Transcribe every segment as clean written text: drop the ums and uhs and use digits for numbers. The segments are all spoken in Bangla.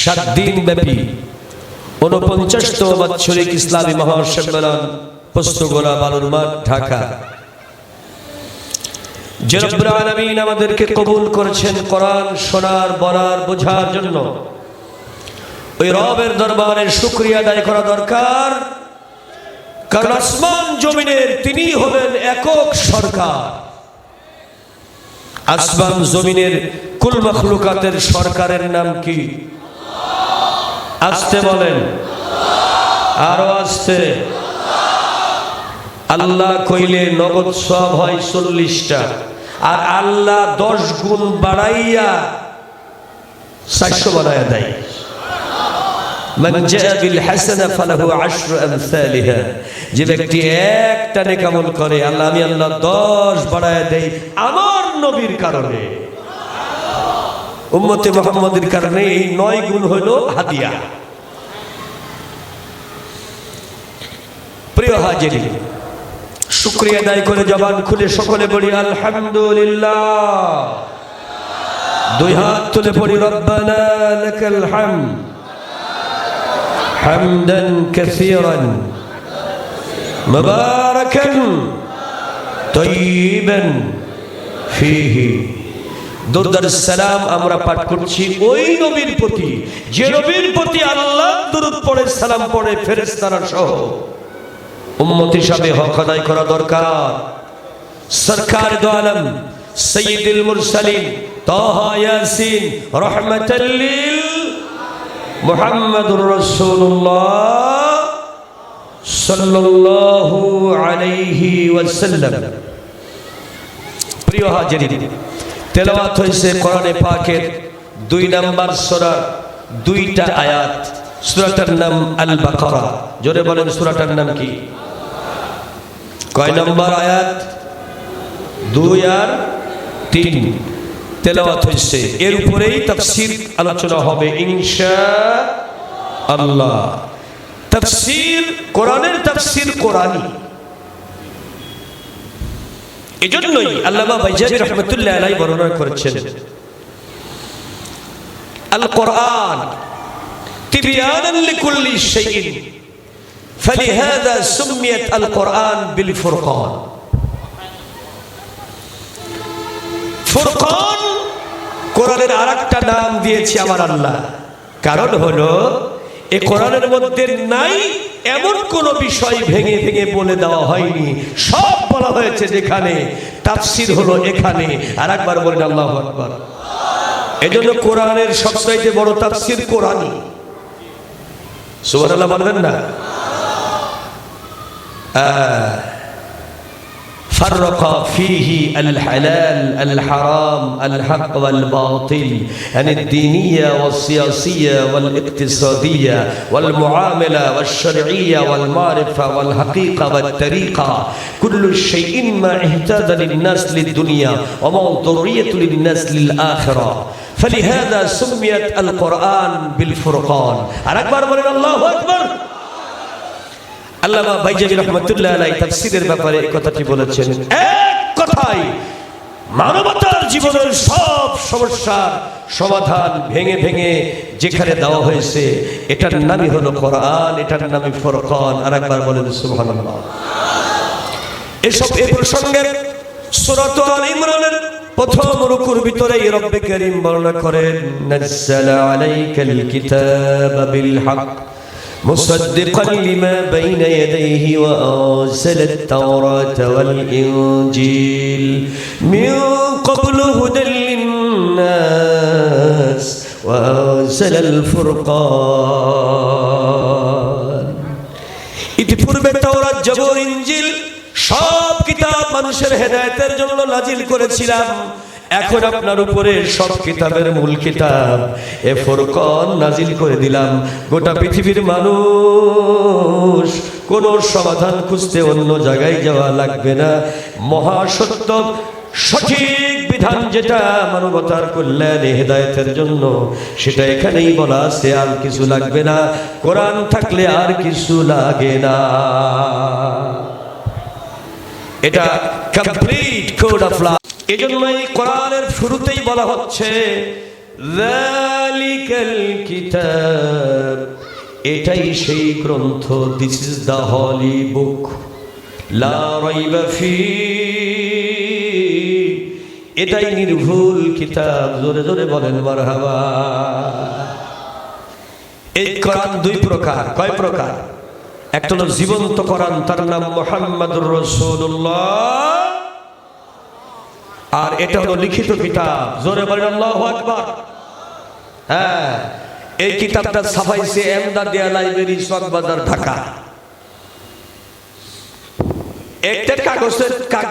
7 দিন ব্যাপী 49তম বাৎসরিক ইসলামী মহাসম্মেলন পোস্তগোলা বালুর মাঠ, ঢাকা। যে রব্বুল আলামিন আমাদেরকে কবুল করেছেন কোরআন শোনার, বলার, বোঝার জন্য, ওই রবের দরবারে শুকরিয়া আদায় করা দরকার। কারণ আসমান জমিনের তিনি হলেন একক সরকার। আসমান জমিনের কুল মাখলুকাতের সরকারের নাম কি? আস্তে বলেন, আরো আস্তে। আল্লাহ কইলে নগদ সওয়াব হয় 40টা, আর আল্লাহ 10 গুণ বাড়াইয়া 400 বানায়া দেয়। মান জাআ বিল হাসানা ফালাহু 10 আমসালিহা। যে ব্যক্তি একটা নেক আমল করে, আমি আল্লাহ 10 বাড়ায়া দেই আমার নবীর কারণে, উম্মতে মুহাম্মাদের কারণে। এই 9 গুণ হলো হাদিয়া। প্রিয় হাজিরিন, শুকরিয়া আদায় করে জবান খুলে সকলে বলি আলহামদুলিল্লাহ। 2 হাত তুলে পড়ি রব্বানা লাকাল হামদ হামদান কাসীরান মুবারাকান তাইয়িবান ফীহি। দরুদ সালাম আমরা পাঠ করছি ওই নবীর প্রতি, যে নবীর প্রতি আল্লাহ দরুদ পড়ে, সালাম পড়ে ফেরেশতারা সহ। উম্মত হিসাবে হক আদায় করা দরকার। সরকার দো আলম সাইয়্যিদুল মুরসালিন তাহা ইয়াসিন রাহমাতাল লিল মুহাম্মাদুর রাসূলুল্লাহ সাল্লাল্লাহু আলাইহি ওয়াসাল্লাম। প্রিয় হাজিরিন, তেলাওয়াত হয়েছে কোরআনে পাকের 2 নম্বর সূরা, 2টা আয়াত। সূরাটার নাম আল বাকারা। জোরে বলেন, সূরাটার নাম কি? কয় নম্বর আয়াত? 2 আর 3 তেলাওয়াত হয়েছে। এর উপরেই তাফসীর আলোচনা হবে ইনশাআল্লাহ। তাফসীর কোরআনের তাফসীর কোরআনী। এজন্যই আল্লামা বাইজাবি রাহমাতুল্লাহি আলাইহি বর্ণনা করেছেন, আল কোরআন তিবয়ানান লিকুল্লি শাইইন ফালিহাযা সুমিয়াত আল কোরআন বিল ফুরকান। ফুরকান কোরআনের আরেকটা নাম দিয়েছি আমার আল্লাহ। কারণ হলো এই কোরআনের মধ্যে নাই এমন কোন বিষয় ভেঙে ভেঙে বলে দেওয়া হয়নি, সব বলা হয়েছে যেখানে। তাফসীর হলো এখানে। আরেকবার বলেন আল্লাহু আকবার। এজন্য কোরআনের সবচাইতে বড় তাফসীর কোরআনী। সুবহানাল্লাহ বলবেন না? فرق فيه الحلال الحرام الحق والباطل، يعني الدينية والسياسية والاقتصادية والمعاملة والشرعية والمعرفة والحقيقة والطريقة، كل شيء ما اهتدى للناس للدنيا وما ضرورية للناس للآخرة، فلهذا سميت القرآن بالفرقان। أكبر من الله أكبر। আল্লামা বাইজাবি রাহমাতুল্লাহি আলাইহি তাফসীরের ব্যাপারে এই কথাটি বলেছেন, এক কথায় মানবতার জীবনের সব সমস্যার সমাধান ভেঙে ভেঙে যেখানে দেওয়া হয়েছে, এটার নামই হলো কোরআন, এটার নামই ফুরকান। আরেকবার বলেন সুবহানাল্লাহ। এই প্রসঙ্গে সূরা আল ইমরানের প্রথম রুকুর ভিতরেই রব্বে কারীম বর্ণনা করেন, নাযালা আলাইকাল কিতাবা বিল হক مصدقا لما بين يديه وأنزل التوراة والإنجيل من قبل هدى للناس وأنزل الفرقان। ইতিপূর্বে তাওরাত, জবর, ইনজিল সব কিতাব মানুষের হেদায়েতের জন্য নাজিল করেছিলাম। এখন আপনার উপরে সব কিতাবের মূল কিতাব এ ফুরকান নাজিল করে দিলাম। গোটা পৃথিবীর মানুষ কোন সমাধান খুঁজতে অন্য জায়গায় যাওয়া লাগবে না। মহাসত্য সঠিক বিধান যেটা মানবতার কল্যাণে হেদায়েতের জন্য, সেটা এখানেই বলা আছে। আর কিছু লাগবে না, কোরআন থাকলে আর কিছু লাগে না। এটা কমপ্লিট কোড অফ ল। এজন্যই কোরআনের শুরুতেই বলা হচ্ছে যালিকাল কিতাব, এটাই সেই গ্রন্থ, দিস ইজ দ্য হলি বুক, লা রাইবা ফি, এটাই নির্ভুল কিতাব। জোরে জোরে বলেন মারহাবা। এই কোরআন দুই প্রকার। কয় প্রকার? একটা হলো জীবন্ত কোরআন, তার নাম মুহাম্মাদুর রাসূলুল্লাহ, আর এটা হলো লিখিত কিতাব। জোরে বলেন আল্লাহু আকবার। হ্যাঁ, এই কিতাবটা ছাপাইছে এমদাদিয়া লাইব্রেরি, চকবাজার, ঢাকা। একটা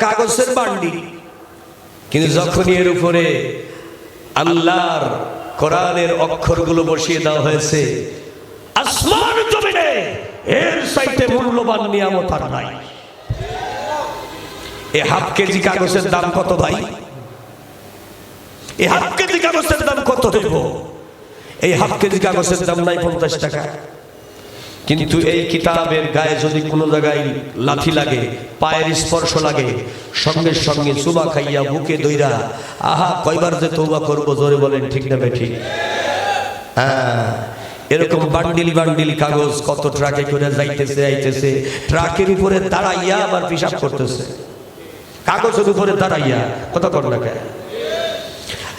কাগজের বান্ডি, কিন্তু যখনই এর উপরে আল্লাহর কোরআনের অক্ষরগুলো বসিয়ে দেওয়া হয়েছে, আসমান জমিনে এর চাইতে মূল্যবান নিয়ামত আর নাই। এই হাফ কেজি কাগজের দাম কত ভাই? এই হাফ কেজি কাগজের দাম কত হইব? এই হাফ কেজি কাগজের দাম নাই 50 টাকা। কিন্তু এই কিতাবের গায়ে যদি কোনো জায়গায় লাথি লাগে, পায়ের স্পর্শ লাগে, সঙ্গে সঙ্গে চুমা খাইয়া বুকে দইরা আহা কয়বার যে তওবা করব, জোরে বলেন ঠিক না বেঠিক? হ্যাঁ, এরকম বান্ডিল বান্ডিল কাগজ কত ট্রাকে করে যাইতেছে আইতেছে, ট্রাকের উপরে দাঁড়াইয়া আবার পিশাব করতেছে, কাগজের উপরে দাঁড়াইয়া। কথা কর না কেন?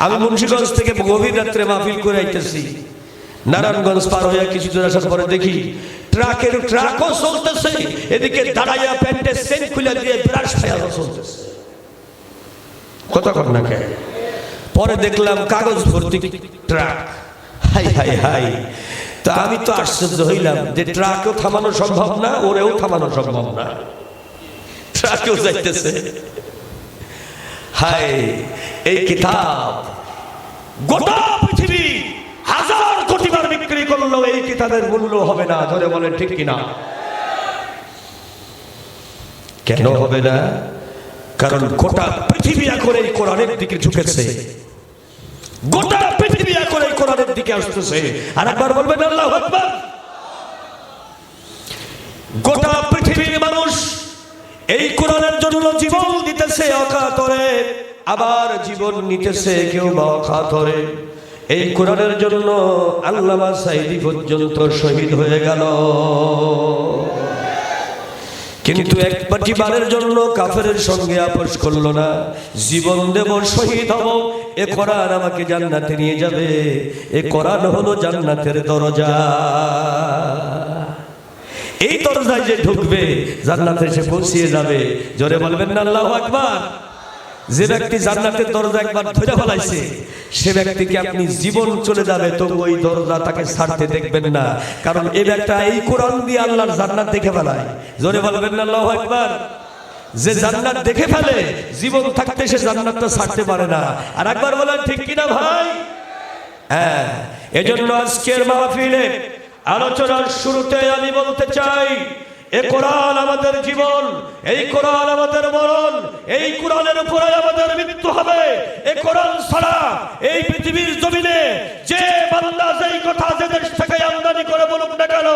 আমি মুন্সিগঞ্জ থেকে গভীর রাত্রে মাহফিল করে আইতেছি, নারায়ণগঞ্জ পার হইয়া কিছু দূর আসার পরে দেখি ট্রাকও চলতেছে, এদিকে দাঁড়াইয়া প্যান্টের চেন খুলে দিয়ে ব্রাশ ফায়ারও চলতেছে। কথা কর না কেন? পরে দেখলাম কাগজ ভর্তি ট্রাক। High high high! তা আমি তো আশ্চর্য হইলাম যে ট্রাকও থামানো সম্ভব না, ওরেও থামানো সম্ভব না, ট্রাকেও যাইতেছে। হাই, এই কিতাব গোটা পৃথিবী হাজার কোটি বার বিক্রি করলেও এই কিতাবের মূল্য হবে না। ধরে বলেন ঠিক কিনা? কেন হবে না? কারণ গোটা পৃথিবী এখন এই কোরআনের দিকে ঝুঁকেছে, গোটা পৃথিবী এখন এই কোরআনের দিকে আসতেছে। আর একবার বলবেন আল্লাহু আকবার। গোটা পৃথিবীর মানুষ এই কোরআনের জন্য জীবন দিতেছে অকাতরে, আবার জীবন নিতেছে কেউ বা অকাতরে। এই কোরআনের জন্য আল্লামা সাঈদী পর্যন্ত শহীদ হয়ে গেল, কিন্তু একবারের জন্য কাফেরের সঙ্গে আপোষ করলো না। জীবন দেব, শহীদ হব, এ কোরআন আমাকে জান্নাতে নিয়ে যাবে। এ কোরআন হলো জান্নাতের দরজা। এই দরজায় যে ঢুকবে জান্নাতে সে পৌঁছিয়ে যাবে। জোরে বলবেন না আল্লাহু আকবার। যে ব্যক্তি জান্নাতের দরজা একবার ধরে ফেলাইছে, সে ব্যক্তিকে আপনি জীবন চলে যাবে তো ওই দরজা তাকে ছাড়তে দেখবেন না, কারণ এই ব্যক্তি এই কোরআন দিয়ে আল্লাহর জান্নাত দেখে ফেলায়। জোরে বলবেন না আল্লাহু আকবার। যে জান্নাত দেখে ফেলে, জীবন থাকতে সে জান্নাতটা ছাড়তে পারে না। আর একবার বলেন ঠিক কিনা ভাই? হ্যাঁ, এজন্য আজকের মাহফিলে আলোচনার শুরুতে আমি বলতে চাই, এই কোরআন আমাদের জীবন, এই কোরআন আমাদের মরণ, এই কোরআনের উপরে আমাদের মৃত্যু হবে। এই কোরআন ছাড়া এই পৃথিবীর জমিনে যে বান্দা যেই কথা যে দেশ থেকে আমদানি করে বলুক না কেন,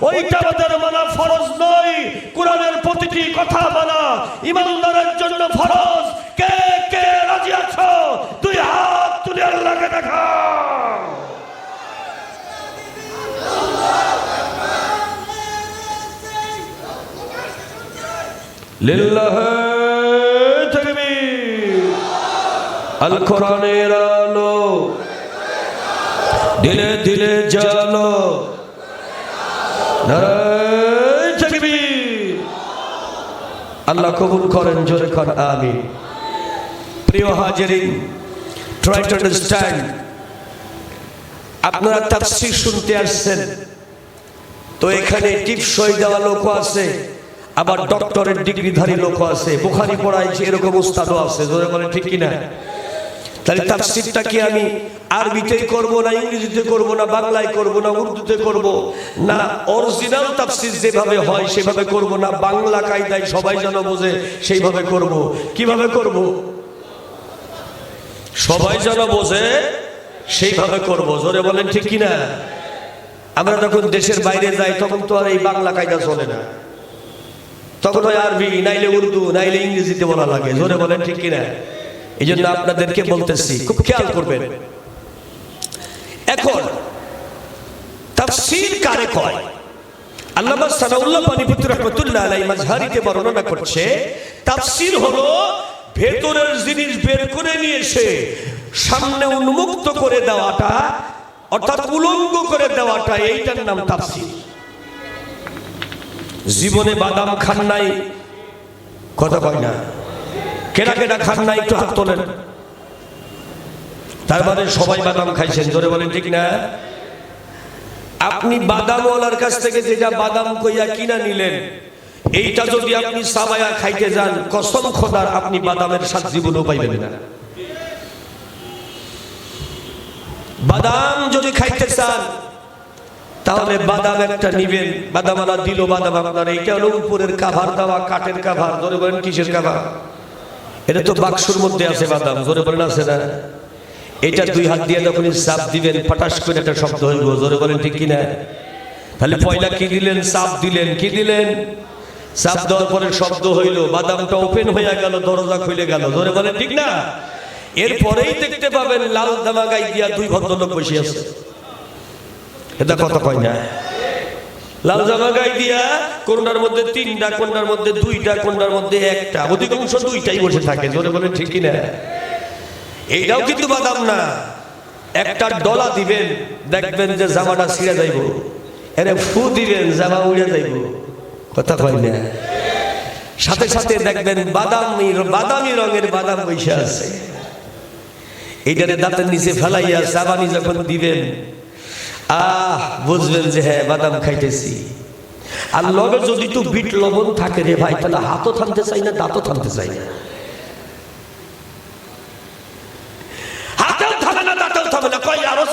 ওইটা আমাদের মানা ফরজ নয়। কোরআনের প্রতিটি কথা মানা ইমানদারের জন্য ফরজ। কে কে রাজি আছো? দুই হাত তুলে আল্লাহকে দেখা। লিল্লাহি তাকবীর। আল কোরআনের আলো দিলে দিলে জালো, নারায়ে তাকবীর। আল্লাহ কবুল করেন, জোরে কর আমিন। প্রিয় হাজিরিন, ট্রাই টু আন্ডারস্ট্যান্ড। আপনারা তাফসীর শুনতে আসছেন, তো এখানে টিপসই দেওয়া লোক আছে, আবার ডক্টরেট ডিগ্রিধারী লোক আছে, বুখারী পড়াইছে এরকম উস্তাদও আছে। জোরে বলেন ঠিক কিনা? তাহলে তাফসীরটা কি আমি আরবিতে করব না, ইংরেজিতে করব না, বাংলায় করব না, উর্দুতে করব না? অরিজিনাল তাফসীর যেভাবে হয় সেভাবে করব না, বাংলা কায়দায় সবাই যেন বোঝে সেইভাবে করব। কিভাবে করব? সবাই যেন বোঝে সেইভাবে করব। জোরে বলেন ঠিক কিনা? আমরা যখন দেশের বাইরে যাই তখন তো আর এই বাংলা কায়দা চলে না, তখন ওই আরবি নাইলে উর্দু নাইলে ইংরেজিতে বলা লাগে। জোরে বলেন ঠিক কিনা? এই জন্য আপনাদেরকে বলতেছি, খুব খেয়াল করবেন। এখন তাফসীর কারে কয়? আল্লামা সানাউল্লাহ পানিপতি রাহমাতুল্লাহ আলাইহি মাজহারিতে বর্ণনা করছে, তাফসীর হলো ভেতরের জিনিস বের করে নিয়ে এসে সামনে উন্মুক্ত করে দেওয়াটা, অর্থাৎ উলঙ্গ করে দেওয়াটা, এইটার নাম তাফসীর। জীবনে বাদাম খান নাই? কথা কয় না? কেডা কেডা খান নাই একটু হাত তোলেন। তার মানে সবাই বাদাম খাইছেন, জোরে বলেন ঠিক না? আপনি বাদামওয়ালার কাছ থেকে যেটা বাদাম কইয়া কিনা নিলেন, এইটা যদি আপনি সাবায়া খাইতে যান, কসম খোদার আপনি বাদামের স্বাদ জীবনও পাইবেন না। বাদাম যদি খাইতে চান তাহলে বাদাম একটা নিবেন, বাদামওয়ালা দিল বাদাম আপনার, এইটা হলো উপরের কাভার দেওয়া, কাঠের কাভার। জোরে বলেন কিসের কাভার? এটা তো বাক্সর মধ্যে আছে বাদাম, জোরে বলেন আছে না? এটা দুই হাত দিয়ে যখন চাপ দিবেন, পটাশ করে একটা শব্দ হইব, জোরে বলেন ঠিক কিনা? তাহলে পয়লা কি দিলেন? চাপ দিলেন। কি দিলেন? চাপ দেওয়ার পরে শব্দ হইল, বাদামটা ওপেন হয়ে গেল, দরজা খুলে গেল, জোরে বলেন ঠিক না? এরপরেই দেখতে পাবেন লাল দামাগাই দিয়া দুই ভদ্রলোক বসে আছে। এটা কথা কয় না? লাল জামা গায়ে দিয়া কোনটার মধ্যে তিনটা, কোনটার মধ্যে দুইটা, কোনটার মধ্যে একটা, অধিকাংশ দুইটাই বসে থাকে, জোরে বলেন ঠিক কিনা? এইটাও কিন্তু বাদাম না। একটা ডলা দিবেন, দেখবেন যে জামাটা ছিঁড়ে যাইব, এরে ফু দিবেন, জামা উড়ে যাইব। কথা কয় না? সাথে সাথে দেখবেন বাদামি রঙের বাদাম বসে আছে, এইটারে দাঁতের নিচে ফেলাইয়া চাবানি যখন দিবেন, বুঝবেন যে হ্যাঁ বাদাম খাইতেছি। আর লগে যদি একটু বিট লবণ থাকে রে ভাই, তাহলে হাতও থামতে চাই না, দাঁতও থামতে চাই না। হাতেও থামে না, দাঁতেও থামে না, কই আরো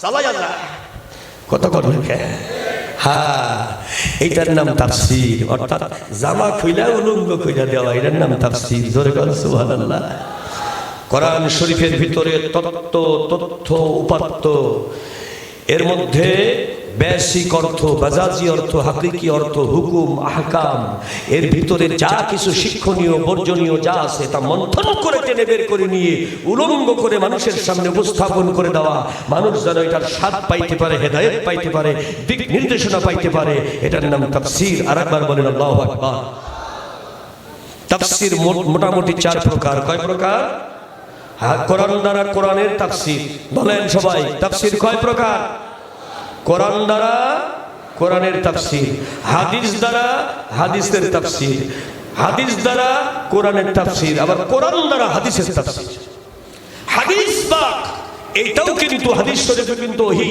চালাই যা। কথা বলবেন? হ্যাঁ, এইটার নাম তাফসীর। অর্থাৎ জামা খুইলা উলঙ্গ কইরা দেওয়া, এটার নাম তাফসীর। জোরে বলেন সুবহানাল্লাহ। কোরআন শরীফের ভিতরে তথ্য উপাত্ত, এর মধ্যে বেসিক অর্থ, বাজাজি অর্থ, হাকিকি অর্থ, হুকুম, আহকাম, এর ভিতরে যা কিছু শিক্ষণীয় বর্জনীয় যা আছে তা মন্থন করে টেনে বের করে নিয়ে উলঙ্গ করে মানুষের সামনে উপস্থাপন করে দেওয়া, মানুষ যেন এটার স্বাদ পাইতে পারে, হেদায়েত পাইতে পারে, দিক নির্দেশনা পাইতে পারে, এটার নাম তাফসীর। আরেকবার বলেন আল্লাহু আকবার। তাফসীর মোটামুটি 4 প্রকার। কয় প্রকার? কোরআন দ্বারা কোরআনের তাফসীর। বলেন সবাই, তাফসীর কয় প্রকার? কোরআন দ্বারা কোরআনের তাফসীর, হাদিস দ্বারা হাদিসের তাফসীর, হাদিস দ্বারা কোরআনের তাফসীর, আবার কোরআন দ্বারা হাদিসের তাফসীর। হাদিস পাক এইটাও কিন্তু হাদিস শরীফে কিন্তু ওহী।